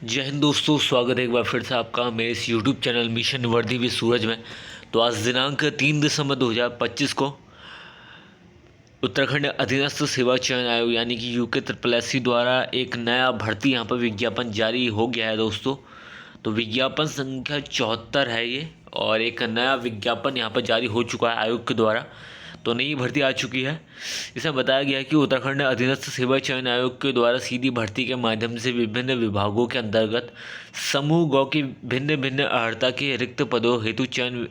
जय हिंद दोस्तों, स्वागत है एक बार फिर से आपका मेरे इस यूट्यूब चैनल मिशन वर्दी विद सूरज में। तो आज दिनांक 3 दिसंबर 2025 को उत्तराखंड अधीनस्थ सेवा चयन आयोग यानी कि यूके ट्रिपल एस सी द्वारा एक नया भर्ती यहाँ पर विज्ञापन जारी हो गया है दोस्तों। तो विज्ञापन संख्या 74 है ये, और एक नया विज्ञापन यहाँ पर जारी हो चुका है आयोग के द्वारा। तो नई भर्ती आ चुकी है। इसमें बताया गया है कि उत्तराखंड अधीनस्थ सेवा चयन आयोग के द्वारा सीधी भर्ती के माध्यम से विभिन्न विभागों के अंतर्गत समूह गौ की भिन्न भिन्न अर्हता के रिक्त पदों हेतु चयन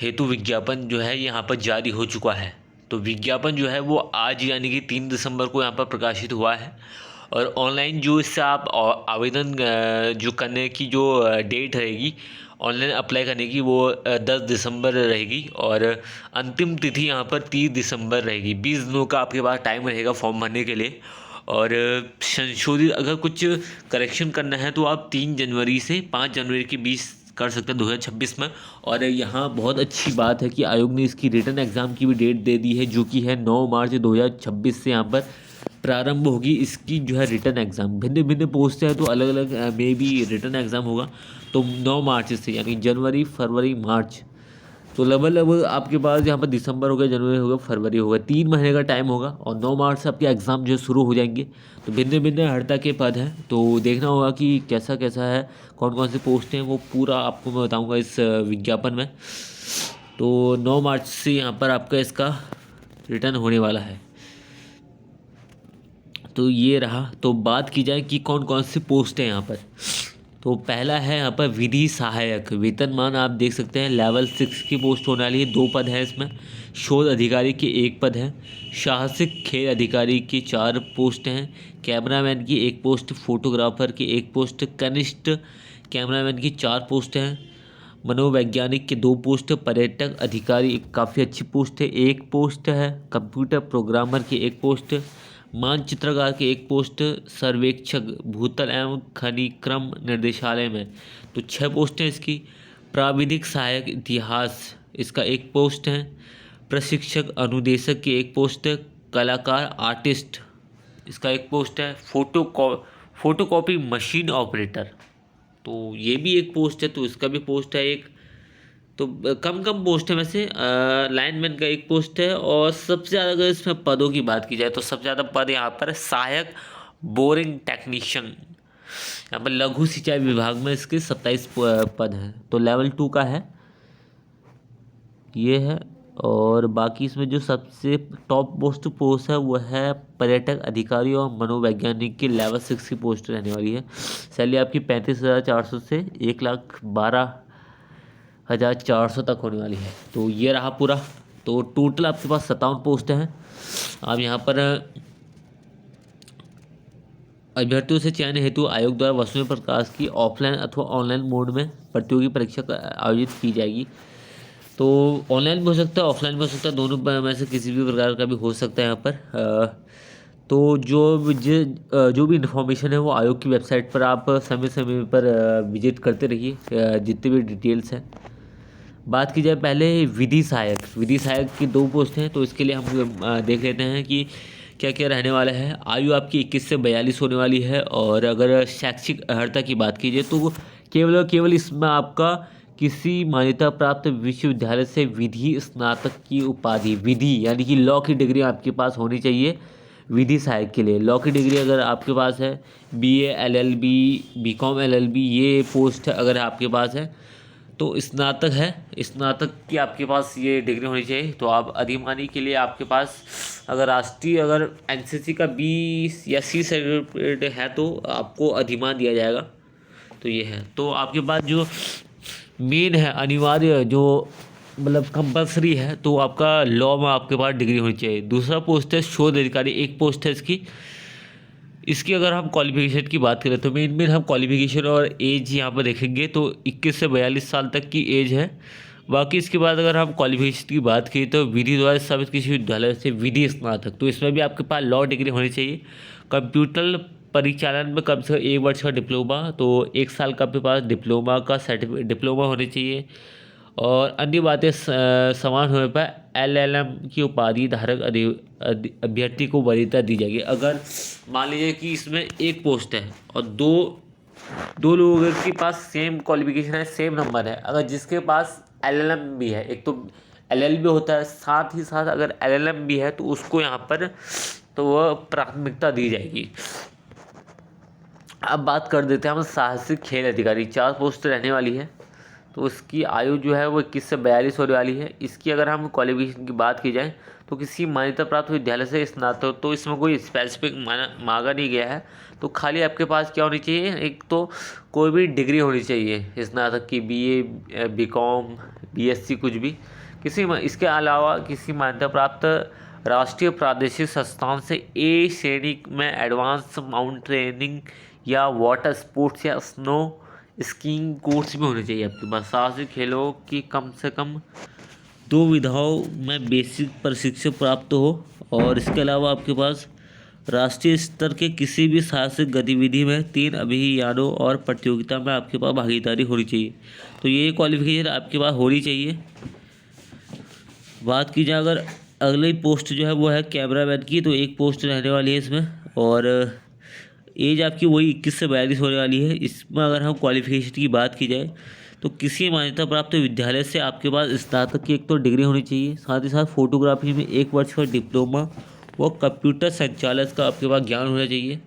हेतु विज्ञापन जो है यहाँ पर जारी हो चुका है। तो विज्ञापन जो है वो आज यानी कि 3 दिसंबर को यहाँ पर प्रकाशित हुआ है। और ऑनलाइन जो इससे आप आवेदन जो करने की जो डेट रहेगी ऑनलाइन अप्लाई करने की, वो 10 दिसंबर रहेगी। और अंतिम तिथि यहाँ पर 30 दिसंबर रहेगी। 20 दिनों का आपके पास टाइम रहेगा फॉर्म भरने के लिए। और संशोधित अगर कुछ करेक्शन करना है तो आप 3 जनवरी से 5 जनवरी के बीच कर सकते हैं 2026 में। और यहाँ बहुत अच्छी बात है कि आयोग ने इसकी रिटर्न एग्ज़ाम की भी डेट दे दी है, जो कि है 9 मार्च 2026 से यहाँ पर प्रारंभ होगी इसकी जो है रिटर्न एग्ज़ाम। भिन्न भिन्न पोस्ट है तो अलग अलग में भी रिटर्न एग्ज़ाम होगा। तो 9 मार्च से यानी जनवरी फरवरी मार्च, तो लगभग आपके पास यहाँ पर दिसंबर हो गया, जनवरी हो गया, फरवरी हो गया, 3 महीने का टाइम होगा। और 9 मार्च से आपके एग्ज़ाम जो शुरू हो जाएंगे। तो भिन्न भिन्न अर्हता के पद हैं, तो देखना होगा कि कैसा कैसा है, कौन कौन से पोस्ट हैं, वो पूरा आपको मैं बताऊँगा इस विज्ञापन में। तो 9 मार्च से यहाँ पर आपका इसका रिटर्न होने वाला है। तो ये रहा। तो बात की जाए कि कौन कौन सी पोस्ट है यहाँ पर। तो पहला है यहाँ पर विधि सहायक। वेतनमान आप देख सकते हैं लेवल 6 की पोस्ट होने वाली है। 2 पद हैं इसमें। शोध अधिकारी के 1 पद है। साहसिक खेल अधिकारी की 4 पोस्ट हैं। कैमरामैन की 1 पोस्ट, फोटोग्राफर की 1 पोस्ट, कनिष्ठ कैमरामैन की 4 पोस्ट हैं। मनोवैज्ञानिक के 2 पोस्ट, पर्यटक अधिकारी काफ़ी अच्छी पोस्ट है 1 पोस्ट है। कंप्यूटर प्रोग्रामर की 1 पोस्ट, मानचित्रकार के 1 पोस्ट, सर्वेक्षक भूतल एवं खनिक्रम निर्देशालय में तो 6 पोस्ट हैं इसकी। प्राविधिक सहायक इतिहास इसका 1 पोस्ट है। प्रशिक्षक अनुदेशक की 1 पोस्ट, कलाकार आर्टिस्ट इसका 1 पोस्ट है। फोटोकॉपी मशीन ऑपरेटर तो ये भी 1 पोस्ट है, तो इसका भी पोस्ट है 1। तो कम कम पोस्ट है वैसे। लाइनमैन का 1 पोस्ट है। और सबसे ज़्यादा अगर इसमें पदों की बात की जाए तो सबसे ज़्यादा पद यहाँ पर है सहायक बोरिंग टेक्नीशियन। यहाँ पर लघु सिंचाई विभाग में इसके 27 पद हैं। तो लेवल 2 का है ये है। और बाकी इसमें जो सबसे टॉप पोस्ट है वो है पर्यटक अधिकारी और मनोवैज्ञानिक की लेवल 6 की पोस्ट रहने वाली है। सैलरी आपकी 35,400 से 1,12,400 तक होने वाली है। तो ये रहा पूरा। तो टोटल आपके पास 57 पोस्ट हैं। अब यहाँ पर अभ्यर्थियों से चयन हेतु आयोग द्वारा वसुएं प्रकाश की ऑफलाइन अथवा ऑनलाइन मोड में प्रतियोगी परीक्षा आयोजित की जाएगी। तो ऑनलाइन भी हो सकता है, ऑफलाइन भी हो सकता है, दोनों में से किसी भी प्रकार का भी हो सकता है यहाँ पर। तो जो भी इन्फॉर्मेशन है वो आयोग की वेबसाइट पर आप समय समय पर विजिट करते रहिए, जितने भी डिटेल्स हैं। बात की जाए पहले विधि सहायक की 2 पोस्ट हैं। तो इसके लिए हम देख लेते हैं कि क्या क्या रहने वाला है। आयु आपकी 21 से 42 होने वाली है। और अगर शैक्षिक अर्हता की बात कीजिए तो केवल इसमें आपका किसी मान्यता प्राप्त विश्वविद्यालय से विधि स्नातक की उपाधि, विधि यानी कि लॉ की डिग्री आपके पास होनी चाहिए। विधि सहायक के लिए लॉ की डिग्री अगर आपके पास है, BA LLB BCom LLB ये पोस्ट अगर आपके पास है तो स्नातक है, स्नातक की आपके पास ये डिग्री होनी चाहिए। तो आप अधिमानी के लिए आपके पास अगर अगर NCC का B या C सर्टिफिकेट है तो आपको अधिमान दिया जाएगा। तो ये है। तो आपके पास जो मेन है अनिवार्य जो मतलब कंपलसरी है तो आपका लॉ में आपके पास डिग्री होनी चाहिए। दूसरा पोस्ट है शोध अधिकारी, 1 पोस्ट है इसकी अगर हम क्वालिफिकेशन की बात करें तो मेन हम क्वालिफिकेशन और एज यहाँ पर देखेंगे तो 21 से 42 साल तक की एज है। बाकी इसके बाद अगर हम क्वालिफिकेशन की बात करें तो विधि द्वारा स्थापित किसी विद्यालय से विधि स्नातक, तो इसमें भी आपके पास लॉ डिग्री होनी चाहिए। कंप्यूटर परिचालन में कम से कम 1 वर्ष का डिप्लोमा, तो 1 साल का आपके पास डिप्लोमा का सर्टिफिकेट डिप्लोमा होनी चाहिए। और अन्य बातें समान होने पर LLM की उपाधि धारक अभ्यर्थी को वरीयता दी जाएगी। अगर मान लीजिए कि इसमें 1 पोस्ट है और 2 दो लोगों के पास सेम क्वालिफिकेशन है, सेम नंबर है, अगर जिसके पास एलएलएम भी है, एक तो एलएलबी होता है, साथ ही साथ अगर एलएलएम भी है तो उसको यहाँ पर तो वह प्राथमिकता दी जाएगी। अब बात कर देते हैं हम साहसिक खेल अधिकारी। 4 पोस्ट रहने वाली है, तो इसकी आयु जो है वो 21 से 42 होने वाली है। इसकी अगर हम क्वालिफिकेशन की बात की जाए तो किसी मान्यता प्राप्त विद्यालय से स्नातक, तो इसमें कोई स्पेसिफिक मांगा नहीं गया है, तो खाली आपके पास क्या होनी चाहिए, एक तो कोई भी डिग्री होनी चाहिए स्नातक की, बीए, बीकॉम, बीएससी, कुछ भी इसके अलावा किसी मान्यता प्राप्त राष्ट्रीय प्रादेशिक संस्थान से ए श्रेणी में एडवांस माउंटेनिंग या वाटर स्पोर्ट्स या स्नो स्कीइंग कोर्स भी होने चाहिए आपके पास। साहसिक खेलों की कम से कम 2 विधाओं में बेसिक प्रशिक्षण प्राप्त हो, और इसके अलावा आपके पास राष्ट्रीय स्तर के किसी भी साहसिक गतिविधि में 3 अभियानों और प्रतियोगिता में आपके पास भागीदारी होनी चाहिए। तो ये क्वालिफिकेशन आपके पास होनी चाहिए। बात की जाए अगर अगली पोस्ट जो है वो है कैमरामैन की, तो 1 पोस्ट रहने वाली है इसमें, और एज आपकी वही 21 से 42 होने वाली है। इसमें अगर हम क्वालिफिकेशन की बात की जाए तो किसी मान्यता प्राप्त विद्यालय से आपके पास स्नातक की एक तो डिग्री होनी चाहिए, साथ ही साथ फोटोग्राफी में 1 वर्ष का डिप्लोमा व कंप्यूटर संचालक का आपके पास ज्ञान होना चाहिए।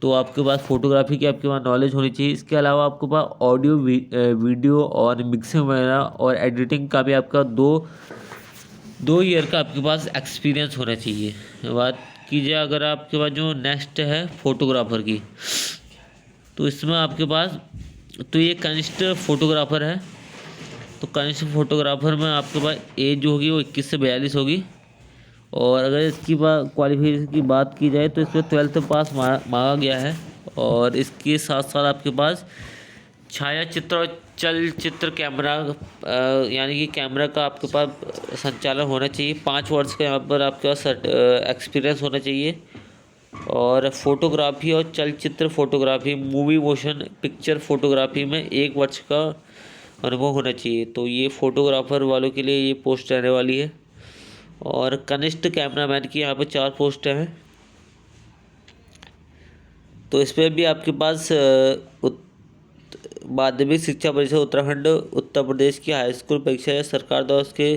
तो आपके पास फोटोग्राफी की आपके पास नॉलेज होनी चाहिए। इसके अलावा आपके पास ऑडियो वीडियो और मिक्सिंग वगैरह और एडिटिंग का भी आपका 2 ईयर का आपके पास एक्सपीरियंस होना चाहिए। बात की जाए अगर आपके पास जो नेक्स्ट है फोटोग्राफर की, तो इसमें आपके पास तो ये कनिष्ठ फोटोग्राफर है, तो कनिष्ठ फोटोग्राफर में आपके पास एज जो होगी वो 21 से 42 होगी, और अगर इसकी क्वालिफिकेशन की बात की जाए तो इसमें 12th पास मांगा गया है, और इसके साथ साथ आपके पास छायाचित्र और चलचित्र कैमरा यानी कि कैमरा का आपके पास संचालन होना चाहिए। 5 वर्ष का यहाँ पर आपके पास एक्सपीरियंस होना चाहिए, और फोटोग्राफी और चलचित्र photography, movie motion picture photography में 1 वर्ष का अनुभव होना चाहिए। तो ये फोटोग्राफर वालों के लिए ये पोस्ट रहने वाली है। और कनिष्ठ कैमरामैन की यहाँ पर 4 पोस्ट हैं, तो इसमें भी आपके पास माध्यमिक शिक्षा परिषद उत्तराखंड उत्तर प्रदेश की हाई स्कूल परीक्षा या सरकार द्वारा उसके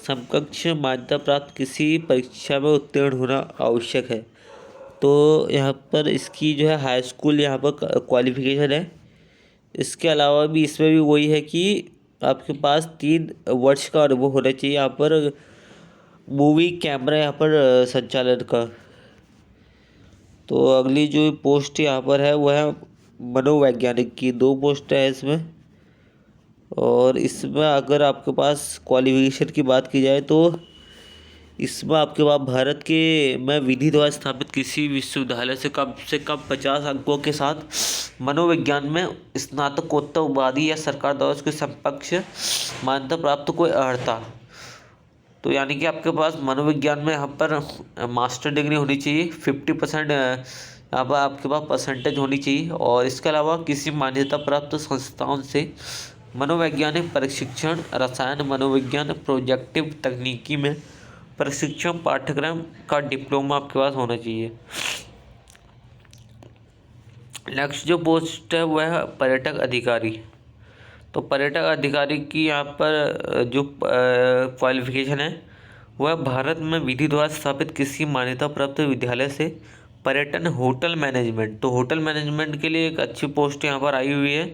समकक्ष मान्यता प्राप्त किसी परीक्षा में उत्तीर्ण होना आवश्यक है। तो यहाँ पर इसकी जो है हाई स्कूल यहाँ पर क्वालिफिकेशन है। इसके अलावा भी इसमें भी वही है कि आपके पास 3 वर्ष का अनुभव होना चाहिए यहाँ पर मूवी कैमरा यहाँ पर संचालन का। तो अगली जो पोस्ट यहाँ पर है वह है मनोवैज्ञानिक की। 2 पोस्ट है इसमें, और इसमें अगर आपके पास क्वालिफिकेशन की बात की जाए तो इसमें आपके पास भारत के में विधि द्वारा स्थापित किसी विश्वविद्यालय से कम 50 अंकों के साथ मनोविज्ञान में स्नातकोत्तर उपाधि या सरकार द्वारा उसके समकक्ष मान्यता प्राप्त कोई अर्हता। तो यानी कि आपके पास मनोविज्ञान में यहाँ पर मास्टर डिग्री होनी चाहिए, 50% यहाँ पर आपके पास परसेंटेज होनी चाहिए, और इसके अलावा किसी मान्यता प्राप्त संस्थाओं से मनोवैज्ञानिक प्रशिक्षण, रसायन मनोविज्ञान, प्रोजेक्टिव तकनीकी में प्रशिक्षण पाठ्यक्रम का डिप्लोमा आपके पास होना चाहिए। नेक्स्ट जो पोस्ट है वह है पर्यटक अधिकारी। तो पर्यटक अधिकारी की यहाँ पर जो क्वालिफिकेशन है वह भारत में विधि द्वारा स्थापित किसी मान्यता प्राप्त विद्यालय से पर्यटन होटल मैनेजमेंट, तो होटल मैनेजमेंट के लिए एक अच्छी पोस्ट यहाँ पर आई हुई है,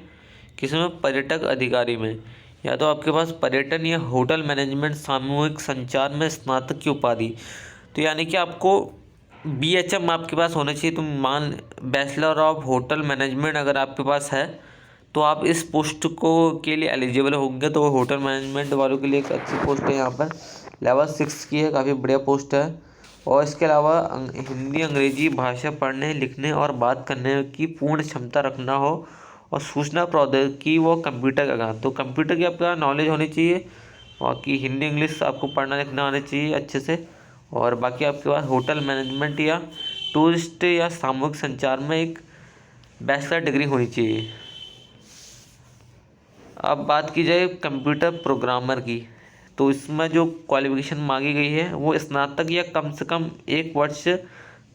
किसमें पर्यटक अधिकारी में। या तो आपके पास पर्यटन या होटल मैनेजमेंट सामूहिक संचार में स्नातक की उपाधि, तो यानी कि आपको BHM आपके पास होना चाहिए। तो मान बैचलर ऑफ होटल मैनेजमेंट अगर आपके पास है तो आप इस पोस्ट को के लिए एलिजिबल होंगे। तो होटल मैनेजमेंट वालों के लिए एक अच्छी पोस्ट है, यहाँ पर लेवल 6 की है, काफ़ी बढ़िया पोस्ट है। और इसके अलावा हिंदी अंग्रेजी भाषा पढ़ने लिखने और बात करने की पूर्ण क्षमता रखना हो, और सूचना प्रौद्योगिकी व कंप्यूटर का ज्ञान, तो कंप्यूटर की आपका नॉलेज होनी चाहिए, बाकी हिंदी इंग्लिश आपको पढ़ना लिखना आना चाहिए अच्छे से, और बाकी आपके पास होटल मैनेजमेंट या टूरिस्ट या सामूहिक संचार में एक बैचलर डिग्री होनी चाहिए। अब बात की जाए कंप्यूटर प्रोग्रामर की, तो इसमें जो क्वालिफिकेशन मांगी गई है वो स्नातक या कम से कम 1 वर्ष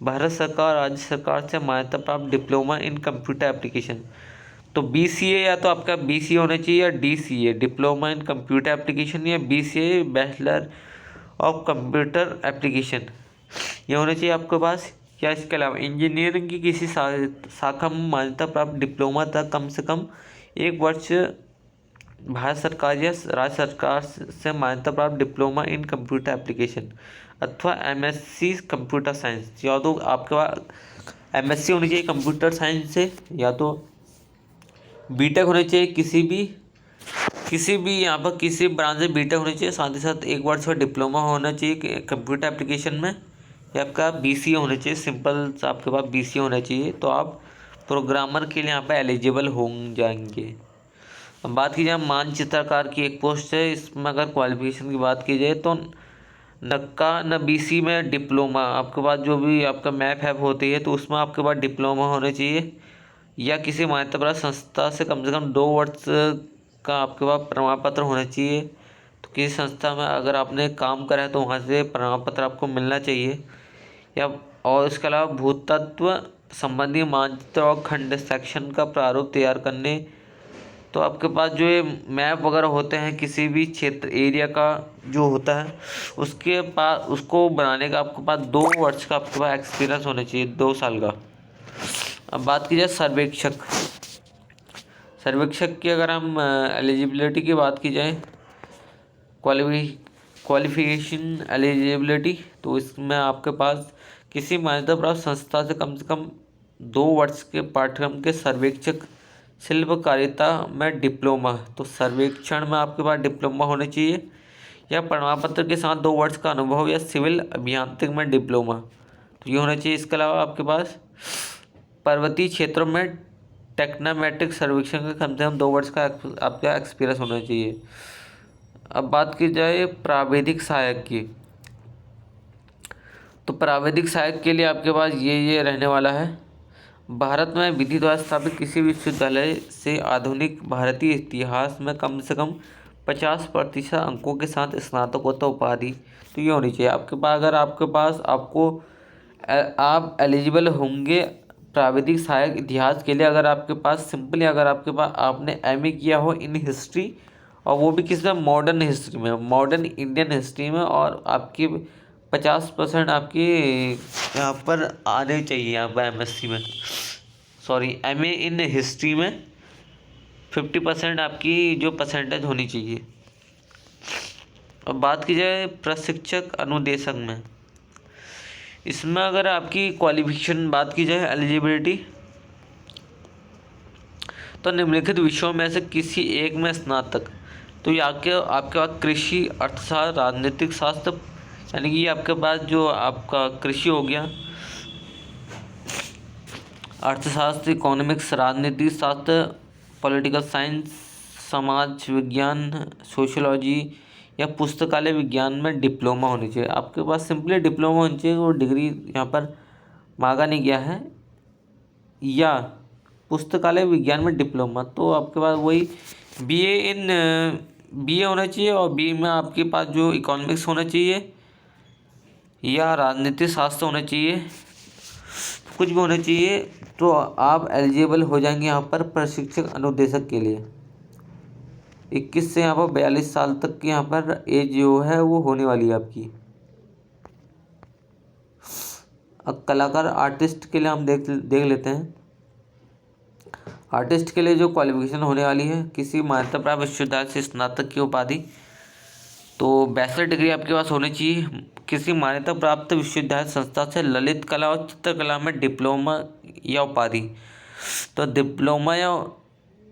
भारत सरकार राज्य सरकार से मान्यता प्राप्त डिप्लोमा इन कंप्यूटर एप्लीकेशन। तो BCA या तो आपका BCA होना चाहिए या DCA diploma in computer application, या BCA bachelor of computer application ये होना चाहिए आपके पास। या इसके अलावा इंजीनियरिंग की किसी शाखा में मान्यता प्राप्त डिप्लोमा तक कम से कम 1 वर्ष भारत सरकार या राज्य सरकार से मान्यता प्राप्त डिप्लोमा इन कंप्यूटर एप्लीकेशन अथवा MSc कंप्यूटर साइंस। या तो आपके पास MSc होनी चाहिए कंप्यूटर साइंस से, या तो बीटेक होनी चाहिए किसी भी यहाँ पर किसी ब्रांच से बीटेक होनी चाहिए, साथ ही साथ 1 वर्ष का डिप्लोमा होना चाहिए कंप्यूटर एप्लीकेशन में, या आपका BCA होना चाहिए। सिंपल सा आपके पास BCA होना चाहिए, तो आप प्रोग्रामर के लिए यहाँ पर एलिजिबल हो जाएंगे। अब बात की जाए मानचित्रकार की एक पोस्ट है, इसमें अगर क्वालिफिकेशन की बात की जाए तो न BC में डिप्लोमा, आपके पास जो भी आपका मैप ऐप होती है तो उसमें आपके पास डिप्लोमा होना चाहिए, या किसी मान्यता प्राप्त संस्था से कम 2 वर्ष का आपके पास प्रमाण पत्र होना चाहिए। तो किसी संस्था में अगर आपने काम करा है तो वहाँ से प्रमाण पत्र आपको मिलना चाहिए। या और इसके अलावा भूतत्व संबंधी मानचित्र और खंड सेक्शन का प्रारूप तैयार करने, तो आपके पास जो ये मैप वगैरह होते हैं किसी भी क्षेत्र एरिया का जो होता है उसके पास उसको बनाने का आपके पास 2 वर्ष का आपके पास एक्सपीरियंस होना चाहिए, 2 साल का। अब बात की जाए सर्वेक्षक की अगर हम एलिजिबिलिटी की बात की जाए, क्वालिफिकेशन एलिजिबिलिटी, तो इसमें आपके पास किसी मान्यता प्राप्त संस्था से कम 2 वर्ष के पाठ्यक्रम के सर्वेक्षक शिल्पकारिता में डिप्लोमा, तो सर्वेक्षण में आपके पास डिप्लोमा होना चाहिए, या प्रमाण पत्र के साथ 2 वर्ष का अनुभव, या सिविल अभियांत्रिक में डिप्लोमा, तो ये होना चाहिए। इसके अलावा आपके पास पर्वतीय क्षेत्रों में टेक्नामेट्रिक सर्वेक्षण का कम से कम 2 वर्ष का आपका एक्सपीरियंस होना चाहिए। अब बात की जाए प्राविधिक सहायक की, तो प्राविधिक सहायक के लिए आपके पास ये रहने वाला है। भारत में विधि द्वारा स्थापित किसी विश्वविद्यालय से आधुनिक भारतीय इतिहास में कम से कम 50% अंकों के साथ स्नातकोत्तर उपाधि, तो ये होनी चाहिए आपके पास। अगर आपके पास आप एलिजिबल होंगे प्राविधिक सहायक इतिहास के लिए अगर आपके पास सिंपली अगर आपके पास आपने MA किया हो इन हिस्ट्री, और वो भी किस में मॉडर्न हिस्ट्री में, मॉडर्न इंडियन हिस्ट्री में, और आपकी 50% आपकी यहाँ पर आने चाहिए, यहाँ पर MSc में MA इन हिस्ट्री में 50% आपकी जो परसेंटेज होनी चाहिए। अब बात की जाए प्रशिक्षक अनुदेशक में, इसमें अगर आपकी क्वालिफिकेशन बात की जाए एलिजिबिलिटी, तो निम्नलिखित विषयों में से किसी एक में स्नातक, तो ये आपके पास कृषि, अर्थशास्त्र, राजनीतिक शास्त्र, यानी कि आपके पास जो आपका कृषि हो गया, अर्थशास्त्र, इकोनॉमिक्स, राजनीति शास्त्र, पॉलिटिकल साइंस, समाज विज्ञान, सोशियोलॉजी, या पुस्तकालय विज्ञान में डिप्लोमा होनी चाहिए। आपके पास सिंपली डिप्लोमा होनी चाहिए, वो डिग्री यहाँ पर मांगा नहीं गया है, या पुस्तकालय विज्ञान में डिप्लोमा, तो आपके पास वही BA होना चाहिए, और BA में आपके पास जो इकोनॉमिक्स होना चाहिए या राजनीतिक शास्त्र होना चाहिए, कुछ भी होना चाहिए, तो आप एलिजिबल हो जाएंगे यहाँ पर प्रशिक्षक अनुदेशक के लिए। 21 से यहाँ पर 42 साल तक की यहाँ पर एज जो है वो होने वाली है आपकी। अब कलाकार आर्टिस्ट के लिए हम देख लेते हैं। आर्टिस्ट के लिए जो क्वालिफिकेशन होने वाली है, किसी मान्यता प्राप्त विश्वविद्यालय से स्नातक की उपाधि, तो बैचलर डिग्री आपके पास होनी चाहिए। किसी मान्यता प्राप्त विश्वविद्यालय संस्था से ललित कला और चित्रकला में डिप्लोमा या उपाधि, तो डिप्लोमा या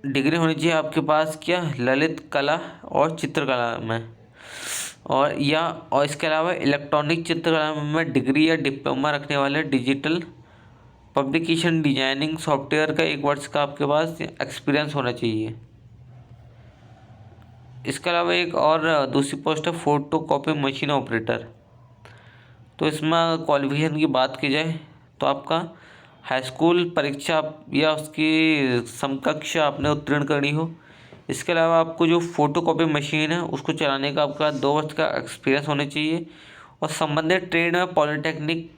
डिग्री होनी चाहिए आपके पास क्या, ललित कला और चित्रकला में, और इसके अलावा इलेक्ट्रॉनिक चित्रकला में डिग्री या डिप्लोमा रखने वाले डिजिटल पब्लिकेशन डिजाइनिंग सॉफ्टवेयर का 1 वर्ष का आपके पास एक्सपीरियंस होना चाहिए। इसके अलावा एक और दूसरी पोस्ट है फोटो कॉपी मशीन ऑपरेटर, तो इसमें क्वालिफिकेशन की बात की जाए तो आपका हाई स्कूल परीक्षा या उसकी समकक्ष आपने उत्तीर्ण करनी हो। इसके अलावा आपको जो फोटो कॉपी मशीन है उसको चलाने का आपका 2 वर्ष का एक्सपीरियंस होना चाहिए, और संबंधित ट्रेड में पॉलिटेक्निक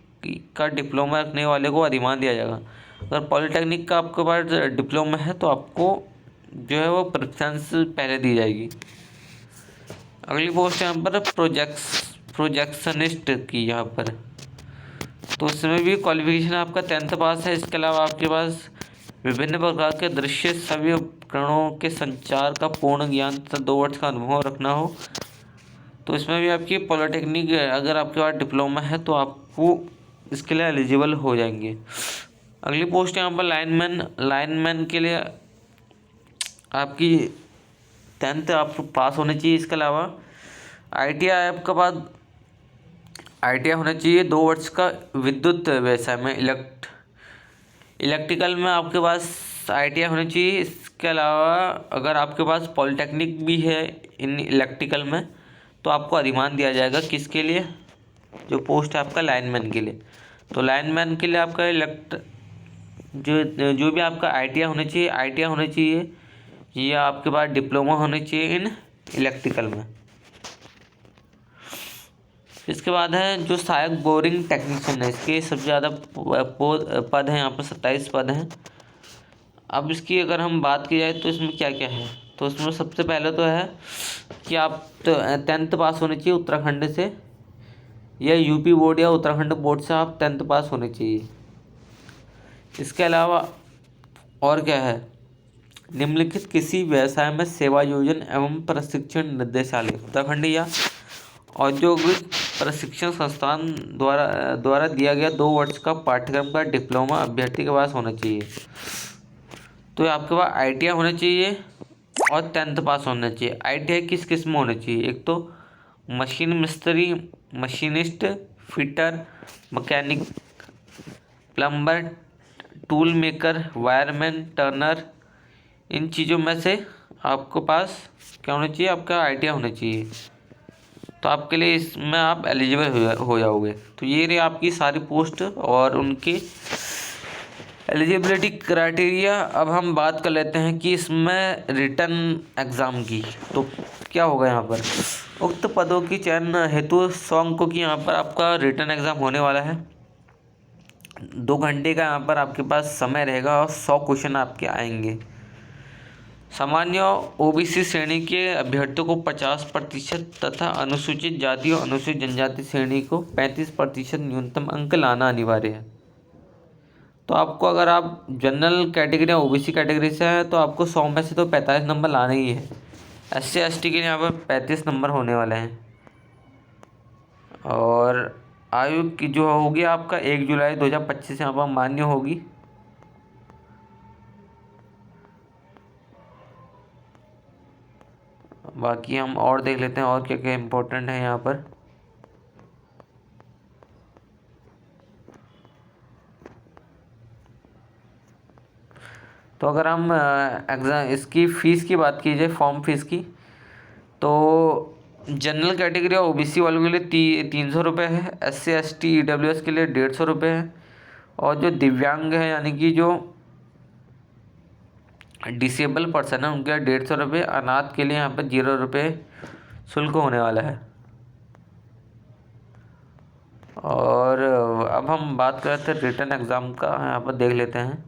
का डिप्लोमा रखने वाले को अधिमान दिया जाएगा। अगर पॉलिटेक्निक का आपके पास डिप्लोमा है तो आपको जो है वो प्रेफरेंस पहले दी जाएगी। अगली पोस्ट यहाँ पर प्रोजेक्शनिस्ट की यहाँ पर, तो उसमें भी क्वालिफिकेशन आपका 10th पास है। इसके अलावा आपके पास विभिन्न प्रकार के दृश्य सभी उपकरणों के संचार का पूर्ण ज्ञान तथा 2 वर्ष का अनुभव रखना हो। तो इसमें भी आपकी पॉलिटेक्निक अगर आपके पास डिप्लोमा है तो आपको इसके लिए एलिजिबल हो जाएंगे। अगली पोस्ट यहाँ पर लाइनमैन के लिए आपकी 10th आप पास होनी चाहिए। इसके अलावा ITI आपके पास ITI होना चाहिए 2 वर्ष का विद्युत व्यवसाय में, इलेक्ट्रिकल में आपके पास ITI होना चाहिए। इसके अलावा अगर आपके पास पॉलिटेक्निक भी है इन इलेक्ट्रिकल में तो आपको अधिमान दिया जाएगा। किसके लिए? जो पोस्ट है आपका लाइनमैन के लिए। तो लाइनमैन के लिए आपका जो भी आपका ITI होना चाहिए या आपके पास डिप्लोमा होना चाहिए इन इलेक्ट्रिकल में। इसके बाद है जो सहायक बोरिंग टेक्नीशियन है, इसके सबसे ज़्यादा पद हैं यहाँ पर 27 पद हैं। अब इसकी अगर हम बात की जाए तो इसमें क्या क्या है, तो इसमें सबसे पहले तो है कि आप 10th पास होने चाहिए उत्तराखंड से, या यूपी बोर्ड या उत्तराखंड बोर्ड से आप 10th पास होने चाहिए। इसके अलावा और क्या है, निम्नलिखित किसी व्यवसाय में सेवा योजन एवं प्रशिक्षण निदेशालय उत्तराखंड या औद्योगिक प्रशिक्षण संस्थान द्वारा दिया गया 2 वर्ष का पाठ्यक्रम का डिप्लोमा अभ्यर्थी के पास होना चाहिए। तो आपके पास ITI होना चाहिए और 10th पास होना चाहिए। ITI किस किस में होना चाहिए? एक तो मशीन मिस्त्री, machinist, fitter, mechanic, plumber, tool maker, wireman, turner, इन चीज़ों में से आपको पास क्या होना चाहिए? आपका ITI होना चाहिए। तो आपके लिए इसमें आप एलिजिबल हो जाओगे। तो ये रही आपकी सारी पोस्ट और उनकी एलिजिबिलिटी क्राइटेरिया। अब हम बात कर लेते हैं कि इसमें रिटन एग्ज़ाम की तो क्या होगा। यहाँ पर उक्त पदों की चयन हेतु 100 अंकों की यहाँ पर आपका रिटन एग्ज़ाम होने वाला है। 2 घंटे का यहाँ पर आपके पास समय रहेगा और 100 क्वेश्चन आपके आएंगे। सामान्य OBC श्रेणी के अभ्यर्थियों को 50% तथा अनुसूचित जाति और अनुसूचित जनजाति श्रेणी को 35% न्यूनतम अंक लाना अनिवार्य है। तो आपको अगर आप जनरल कैटेगरी या OBC कैटेगरी से हैं तो आपको 100 में से तो 45 नंबर लाने ही है। SC ST के लिए यहाँ पर 35 नंबर होने वाले हैं। और आयु की जो होगी आपका 1 जुलाई 2025 यहाँ पर मान्य होगी। बाकी हम और देख लेते हैं और क्या क्या इम्पोर्टेंट है यहाँ पर। तो अगर हम एग्ज़ाम इसकी फ़ीस की बात की जाए, फॉर्म फीस की, तो जनरल कैटेगरी और OBC वालों के लिए 300 रुपये है। SC ST EWS के लिए 150 रुपये है। और जो दिव्यांग है यानी कि जो डिसेबल पर्सन है उनके 150 रुपये। अनाथ के लिए यहाँ पर 0 रुपये शुल्क होने वाला है। और अब हम बात करते हैं रिटन एग्ज़ाम का। यहाँ पर देख लेते हैं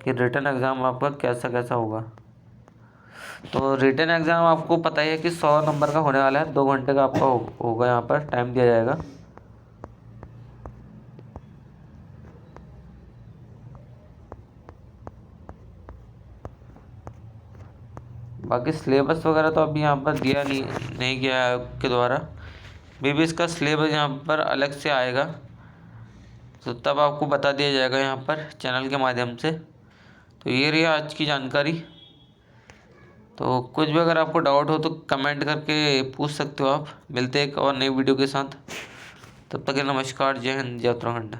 कि रिटन एग्ज़ाम आपका कैसा कैसा होगा। तो रिटन एग्ज़ाम आपको पता ही है कि 100 नंबर का होने वाला है। 2 घंटे का आपका होगा यहाँ पर टाइम दिया जाएगा। बाकी सिलेबस वगैरह तो अभी यहाँ पर दिया नहीं गया है आपके द्वारा। भी इसका सिलेबस यहाँ पर अलग से आएगा तो तब आपको बता दिया जाएगा यहाँ पर चैनल के माध्यम से। तो ये रही आज की जानकारी। तो कुछ भी अगर आपको डाउट हो तो कमेंट करके पूछ सकते हो आप। मिलते हैं एक और नई वीडियो के साथ। तब तक के नमस्कार। जय हिंद, जय उत्तराखंड।